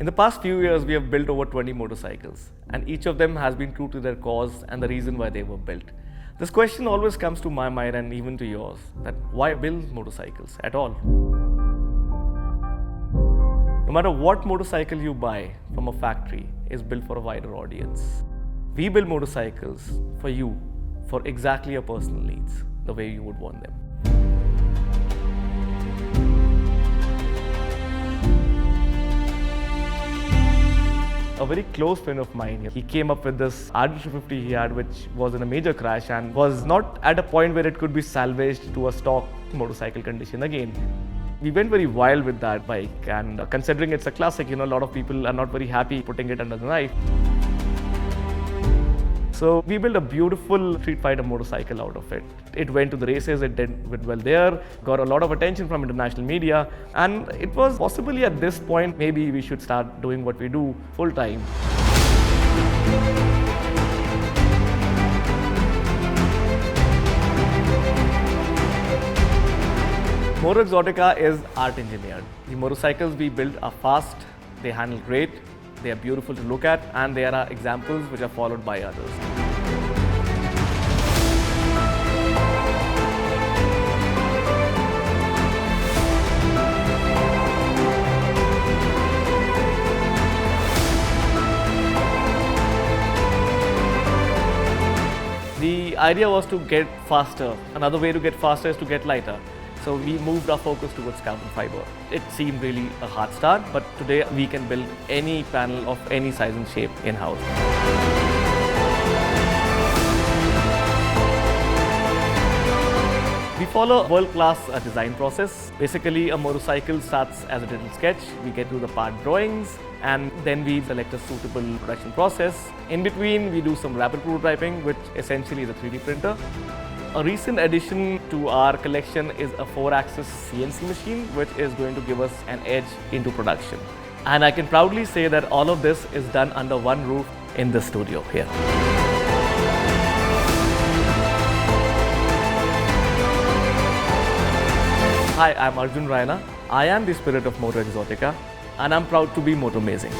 In the past few years, we have built over 20 motorcycles, and each of them has been true to their cause and the reason why they were built. This question always comes to my mind and even to yours, that why build motorcycles at all? No matter what motorcycle you buy from a factory is built for a wider audience. We build motorcycles for you, for exactly your personal needs, the way you would want them. A very close friend of mine, he came up with this Arjun 350 he had, which was in a major crash and was not at a point where it could be salvaged to a stock motorcycle condition again. We went very wild with that bike, and considering it's a classic, a lot of people are not very happy putting it under the knife. So we built a beautiful street fighter motorcycle out of it. It went to the races, it did well there, got a lot of attention from international media, and it was possibly at this point, maybe we should start doing what we do full time. MotoExotica is art engineered. The motorcycles we build are fast, they handle great, they are beautiful to look at, and there are examples which are followed by others. The idea was to get faster. Another way to get faster is to get lighter. So we moved our focus towards carbon fiber. It seemed really a hard start, but today we can build any panel of any size and shape in-house. We follow a world-class design process. Basically, a motorcycle starts as a digital sketch. We get to the part drawings, and then we select a suitable production process. In between, we do some rapid prototyping, which essentially is a 3D printer. A recent addition to our collection is a 4-axis CNC machine, which is going to give us an edge into production. And I can proudly say that all of this is done under one roof in the studio here. Hi, I'm Arjun Raina. I am the spirit of MotoExotica, and I'm proud to be MotoMazing.